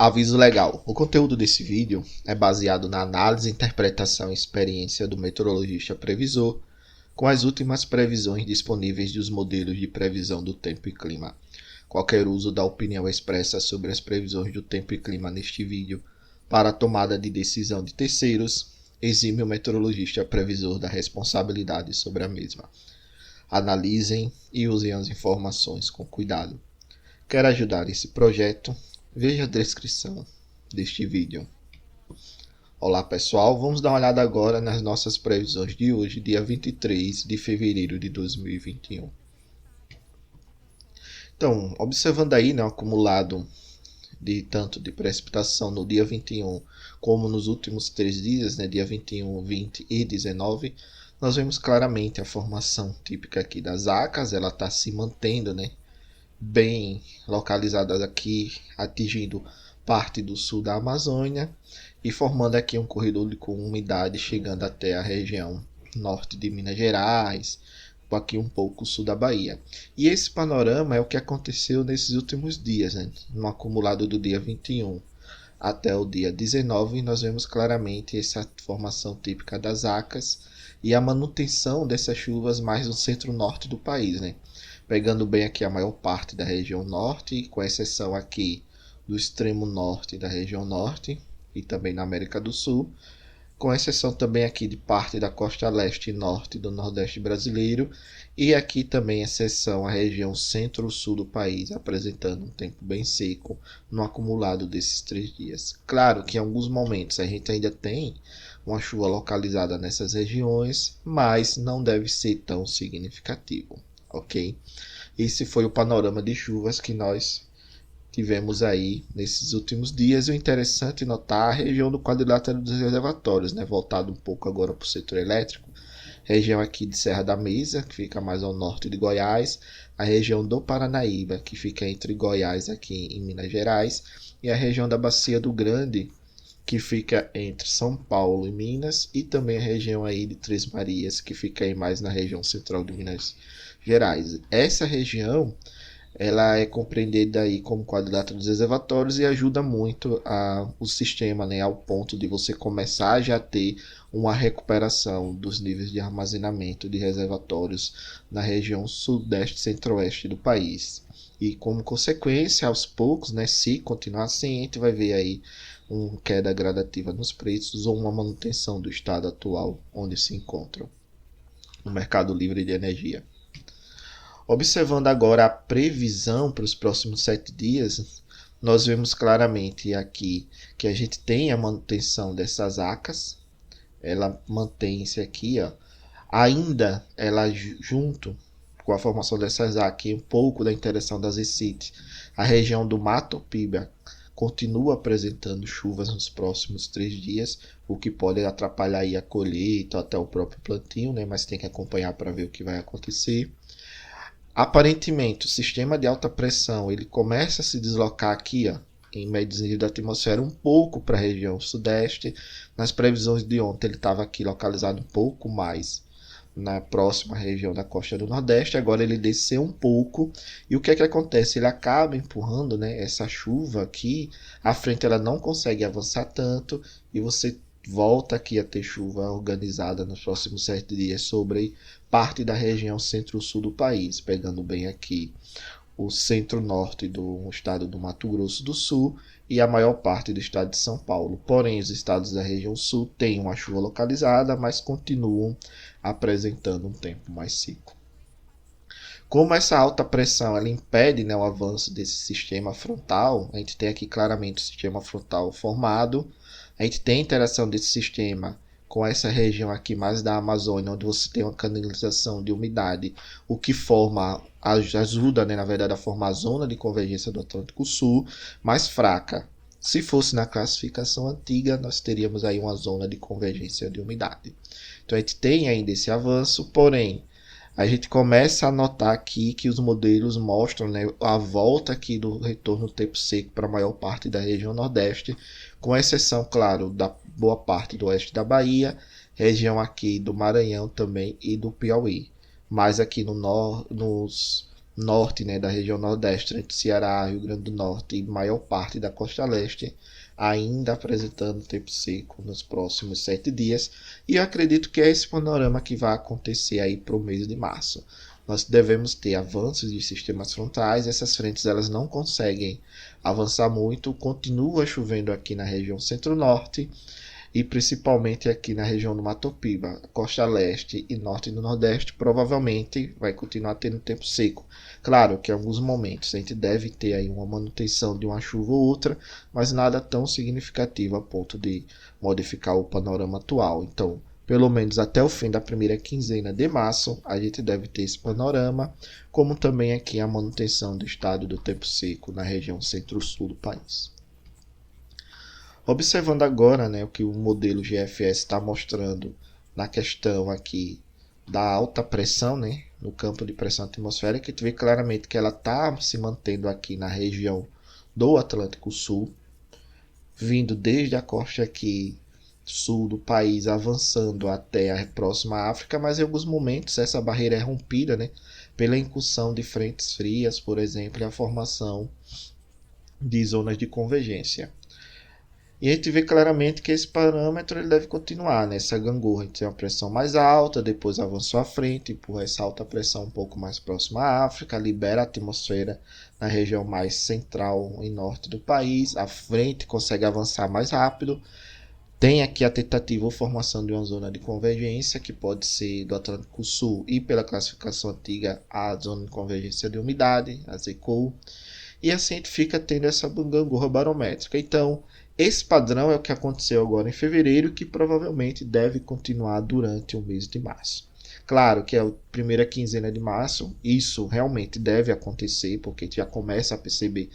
Aviso legal. O conteúdo desse vídeo é baseado na análise, interpretação e experiência do meteorologista previsor, com as últimas previsões disponíveis dos modelos de previsão do tempo e clima. Qualquer uso da opinião expressa sobre as previsões do tempo e clima neste vídeo para a tomada de decisão de terceiros exime o meteorologista previsor da responsabilidade sobre a mesma. Analisem e usem as informações com cuidado. Quer ajudar esse projeto? Veja a descrição deste vídeo. Olá pessoal, vamos dar uma olhada agora nas nossas previsões de hoje, dia 23 de fevereiro de 2021. Então, observando aí, o acumulado de tanto de precipitação no dia 21 como nos últimos 3 dias, dia 21, 20 e 19, nós vemos claramente a formação típica aqui das ACAS, ela está se mantendo, bem localizadas aqui, atingindo parte do sul da Amazônia e formando aqui um corredor com umidade chegando até a região norte de Minas Gerais, aqui um pouco sul da Bahia. E esse panorama é o que aconteceu nesses últimos dias, no acumulado do dia 21 até o dia 19, nós vemos claramente essa formação típica das ACAS e a manutenção dessas chuvas mais no centro-norte do país, pegando bem aqui a maior parte da região norte, com exceção aqui do extremo norte da região norte e também na América do Sul, com exceção também aqui de parte da costa leste e norte do Nordeste brasileiro, e aqui também exceção a região centro-sul do país, apresentando um tempo bem seco no acumulado desses 3 dias. Claro que em alguns momentos a gente ainda tem uma chuva localizada nessas regiões, mas não deve ser tão significativo, ok? Esse foi o panorama de chuvas que nós tivemos aí nesses últimos dias. O interessante notar a região do quadrilátero dos reservatórios, voltado um pouco agora para o setor elétrico, região aqui de Serra da Mesa, que fica mais ao norte de Goiás, a região do Paranaíba, que fica entre Goiás aqui em Minas Gerais, e a região da Bacia do Grande, que fica entre São Paulo e Minas, e também a região aí de Três Marias, que fica aí mais na região central de Minas Gerais. Essa região ela é compreendida aí como quadrilátero dos reservatórios e ajuda muito o sistema, ao ponto de você começar a já ter uma recuperação dos níveis de armazenamento de reservatórios na região sudeste e centro-oeste do país. E como consequência, aos poucos, se continuar assim, a gente vai ver aí uma queda gradativa nos preços ou uma manutenção do estado atual onde se encontram no mercado livre de energia. Observando agora a previsão para os próximos 7 dias, nós vemos claramente aqui que a gente tem a manutenção dessas ACAS, ela mantém-se aqui, ainda ela junto com a formação dessas ACAS, um pouco da interação das ECIT, a região do Mato Piba continua apresentando chuvas nos próximos 3 dias, o que pode atrapalhar aí a colheita, até o próprio plantio, mas tem que acompanhar para ver o que vai acontecer. Aparentemente, o sistema de alta pressão ele começa a se deslocar aqui em médios níveis da atmosfera um pouco para a região sudeste. Nas previsões de ontem ele estava aqui localizado um pouco mais na próxima região da costa do Nordeste. Agora ele desceu um pouco e o que é que acontece? Ele acaba empurrando essa chuva aqui. À frente ela não consegue avançar tanto e você volta aqui a ter chuva organizada nos próximos 7 dias sobre parte da região centro-sul do país, pegando bem aqui o centro-norte do estado do Mato Grosso do Sul e a maior parte do estado de São Paulo. Porém, os estados da região sul têm uma chuva localizada, mas continuam apresentando um tempo mais seco. Como essa alta pressão ela impede o avanço desse sistema frontal, a gente tem aqui claramente o sistema frontal formado. A gente tem a interação desse sistema com essa região aqui mais da Amazônia, onde você tem uma canalização de umidade, o que ajuda, na verdade, a formar a zona de convergência do Atlântico Sul, mais fraca. Se fosse na classificação antiga, nós teríamos aí uma zona de convergência de umidade. Então a gente tem ainda esse avanço, porém, a gente começa a notar aqui que os modelos mostram a volta aqui do retorno do tempo seco para a maior parte da região Nordeste, com exceção, claro, da boa parte do oeste da Bahia, região aqui do Maranhão também e do Piauí. Mas aqui nos norte, né, da região nordeste, entre Ceará, Rio Grande do Norte e maior parte da costa leste, ainda apresentando tempo seco nos próximos 7 dias. E eu acredito que é esse panorama que vai acontecer aí para o mês de março. Nós devemos ter avanços de sistemas frontais, essas frentes elas não conseguem avançar muito, continua chovendo aqui na região centro-norte, e principalmente aqui na região do Mato Piba, costa leste e norte do nordeste, provavelmente vai continuar tendo tempo seco. Claro que em alguns momentos a gente deve ter aí uma manutenção de uma chuva ou outra, mas nada tão significativo a ponto de modificar o panorama atual. Então, pelo menos até o fim da primeira quinzena de março, a gente deve ter esse panorama, como também aqui a manutenção do estado do tempo seco na região centro-sul do país. Observando agora, né, o que o modelo GFS está mostrando na questão aqui da alta pressão, né, no campo de pressão atmosférica, a gente vê claramente que ela está se mantendo aqui na região do Atlântico Sul, vindo desde a costa aqui sul do país, avançando até a próxima África, mas em alguns momentos essa barreira é rompida, né, pela incursão de frentes frias, por exemplo, e a formação de zonas de convergência. E a gente vê claramente que esse parâmetro ele deve continuar nessa gangorra. A gente tem uma pressão mais alta, depois avançou à frente, empurra essa alta pressão um pouco mais próxima à África, libera a atmosfera na região mais central e norte do país, à frente consegue avançar mais rápido. Tem aqui a tentativa ou formação de uma zona de convergência, que pode ser do Atlântico Sul e pela classificação antiga a zona de convergência de umidade, a ZCOU. E assim a gente fica tendo essa gangorra barométrica. Então, esse padrão é o que aconteceu agora em fevereiro, que provavelmente deve continuar durante o mês de março. Claro que é a primeira quinzena de março, isso realmente deve acontecer, porque a gente já começa a perceber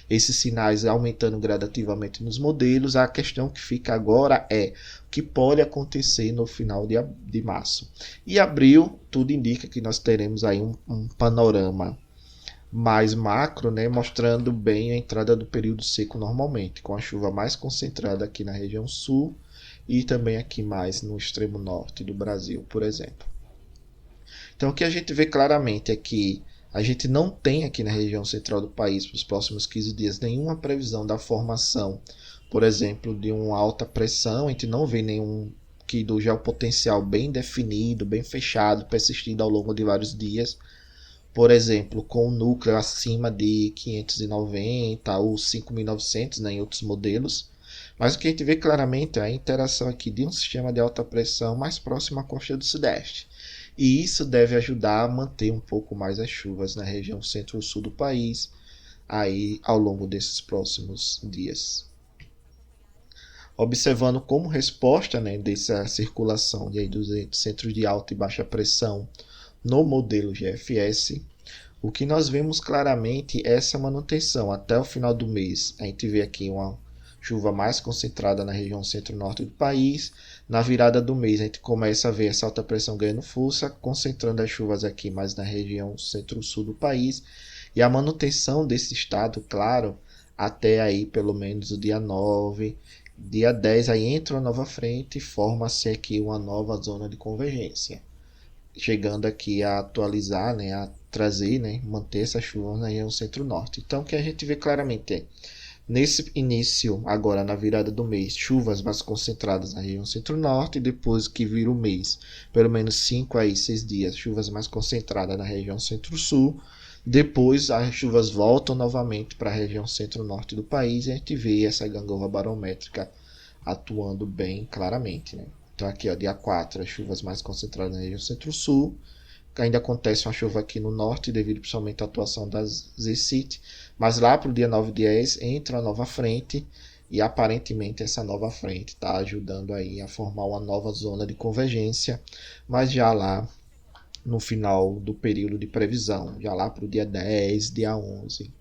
esses sinais aumentando gradativamente nos modelos. A questão que fica agora é o que pode acontecer no final de março. E abril, tudo indica que nós teremos aí um panorama mais macro, né, mostrando bem a entrada do período seco normalmente, com a chuva mais concentrada aqui na região sul e também aqui mais no extremo norte do Brasil, por exemplo. Então o que a gente vê claramente é que a gente não tem aqui na região central do país para os próximos 15 dias nenhuma previsão da formação, por exemplo, de uma alta pressão. A gente não vê nenhum que do geopotencial bem definido, bem fechado, persistindo ao longo de vários dias. Por exemplo, com o núcleo acima de 590 ou 5.900, né, em outros modelos. Mas o que a gente vê claramente é a interação aqui de um sistema de alta pressão mais próximo à costa do Sudeste. E isso deve ajudar a manter um pouco mais as chuvas na região centro-sul do país aí ao longo desses próximos dias. Observando como resposta, né, dessa circulação de aí dos centros de alta e baixa pressão no modelo GFS, o que nós vemos claramente é essa manutenção até o final do mês. A gente vê aqui uma chuva mais concentrada na região centro-norte do país. Na virada do mês a gente começa a ver essa alta pressão ganhando força, concentrando as chuvas aqui mais na região centro-sul do país. E a manutenção desse estado, claro, até aí pelo menos o dia 9, dia 10 aí entra uma nova frente e forma-se aqui uma nova zona de convergência, chegando aqui a atualizar, né, a trazer, né, manter essa chuva na região centro-norte. Então, o que a gente vê claramente é, nesse início, agora na virada do mês, chuvas mais concentradas na região centro-norte, e depois que vira o mês, pelo menos 5 a 6 dias, chuvas mais concentradas na região centro-sul. Depois as chuvas voltam novamente para a região centro-norte do país e a gente vê essa gangorra barométrica atuando bem claramente, né? Então aqui, ó, dia 4, as chuvas mais concentradas na região centro-sul. Ainda acontece uma chuva aqui no norte, devido principalmente à atuação das ZCIT. Mas lá para o dia 9 e 10 entra uma nova frente. E aparentemente essa nova frente está ajudando aí a formar uma nova zona de convergência. Mas já lá no final do período de previsão. Já lá para o dia 10, dia 11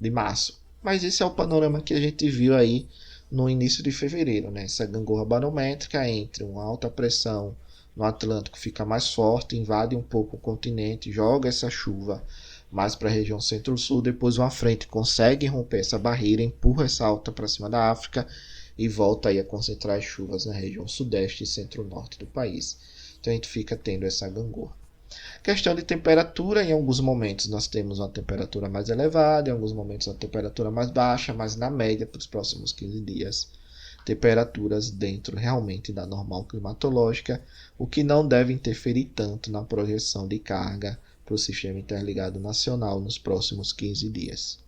de março. Mas esse é o panorama que a gente viu aí no início de fevereiro, né? Essa gangorra barométrica entre uma alta pressão no Atlântico fica mais forte, invade um pouco o continente, joga essa chuva mais para a região centro-sul, depois uma frente consegue romper essa barreira, empurra essa alta para cima da África e volta aí a concentrar as chuvas na região sudeste e centro-norte do país. Então a gente fica tendo essa gangorra. Questão de temperatura, em alguns momentos nós temos uma temperatura mais elevada, em alguns momentos uma temperatura mais baixa, mas na média para os próximos 15 dias, temperaturas dentro realmente da normal climatológica, o que não deve interferir tanto na projeção de carga para o Sistema Interligado Nacional nos próximos 15 dias.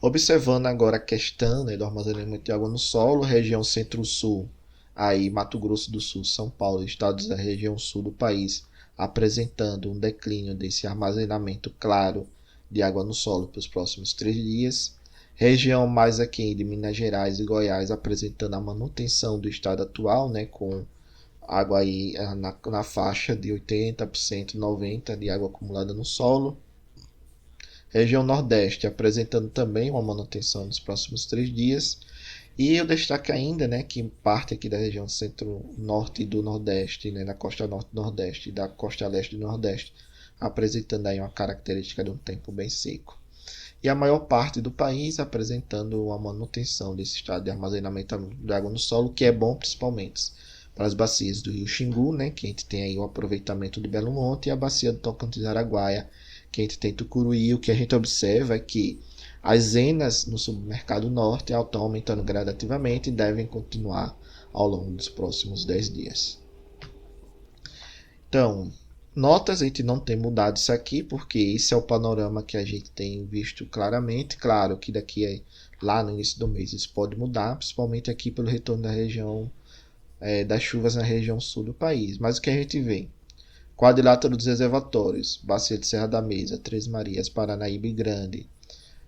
Observando agora a questão, né, do armazenamento de água no solo, região centro-sul, aí Mato Grosso do Sul, São Paulo, estados da região sul do país, apresentando um declínio desse armazenamento claro de água no solo para os próximos 3 dias. Região mais aqui de Minas Gerais e Goiás apresentando a manutenção do estado atual, né, com água aí na faixa de 80%, 90% de água acumulada no solo. Região Nordeste apresentando também uma manutenção nos próximos 3 dias. E eu destaco ainda, né, que parte aqui da região centro-norte e do Nordeste, né, da costa norte do Nordeste e da costa leste do Nordeste, apresentando aí uma característica de um tempo bem seco. E a maior parte do país apresentando uma manutenção desse estado de armazenamento de água no solo, que é bom principalmente para as bacias do Rio Xingu, né, que a gente tem aí o aproveitamento de Belo Monte, e a bacia do Tocantins-Araguaia, que a gente tem Tucuruí. O que a gente observa é que as zenas no submercado norte estão aumentando gradativamente e devem continuar ao longo dos próximos 10 dias. Então, notas, a gente não tem mudado isso aqui, porque esse é o panorama que a gente tem visto claramente. Claro que lá no início do mês isso pode mudar, principalmente aqui pelo retorno da região das chuvas na região sul do país. Mas o que a gente vê? Quadrilátero dos reservatórios, Bacia de Serra da Mesa, Três Marias, Paranaíba e Grande,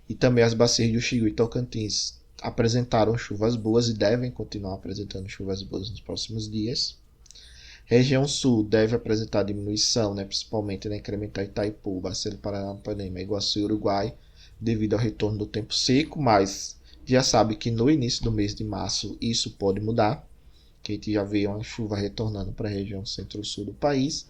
e também as bacias de Xingu e Tocantins apresentaram chuvas boas e devem continuar apresentando chuvas boas nos próximos dias. Região Sul deve apresentar diminuição, né, principalmente na incremental Itaipu, Bacia do Paranapanema, Iguaçu e Uruguai, devido ao retorno do tempo seco, mas já sabe que no início do mês de março isso pode mudar, que a gente já vê uma chuva retornando para a região centro-sul do país.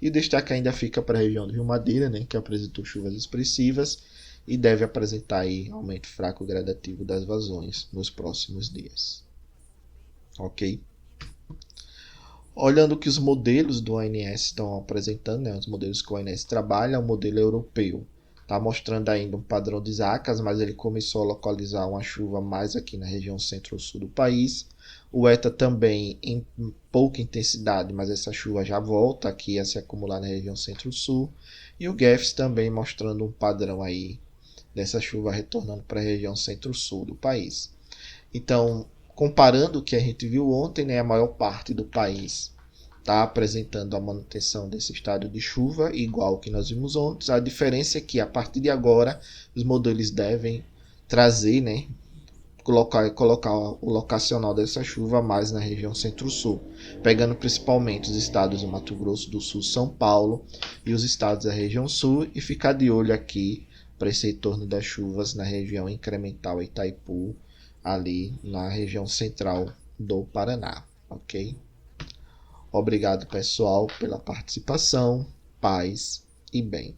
E o destaque ainda fica para a região do Rio Madeira, né, que apresentou chuvas expressivas e deve apresentar aí aumento fraco gradativo das vazões nos próximos dias. Ok? Olhando o que os modelos do ONS estão apresentando, né, os modelos que o ONS trabalha, o modelo europeu está mostrando ainda um padrão de Zacas, mas ele começou a localizar uma chuva mais aqui na região centro-sul do país. O ETA também em pouca intensidade, mas essa chuva já volta aqui a se acumular na região centro-sul. E o GEFS também mostrando um padrão aí dessa chuva retornando para a região centro-sul do país. Então, comparando o que a gente viu ontem, né, a maior parte do país está apresentando a manutenção desse estado de chuva, igual que nós vimos ontem. A diferença é que a partir de agora os modelos devem trazer, né, colocar o locacional dessa chuva mais na região centro-sul, pegando principalmente os estados do Mato Grosso do Sul, São Paulo e os estados da região sul, e ficar de olho aqui para esse retorno das chuvas na região incremental Itaipu, ali na região central do Paraná, ok? Obrigado, pessoal, pela participação, paz e bem.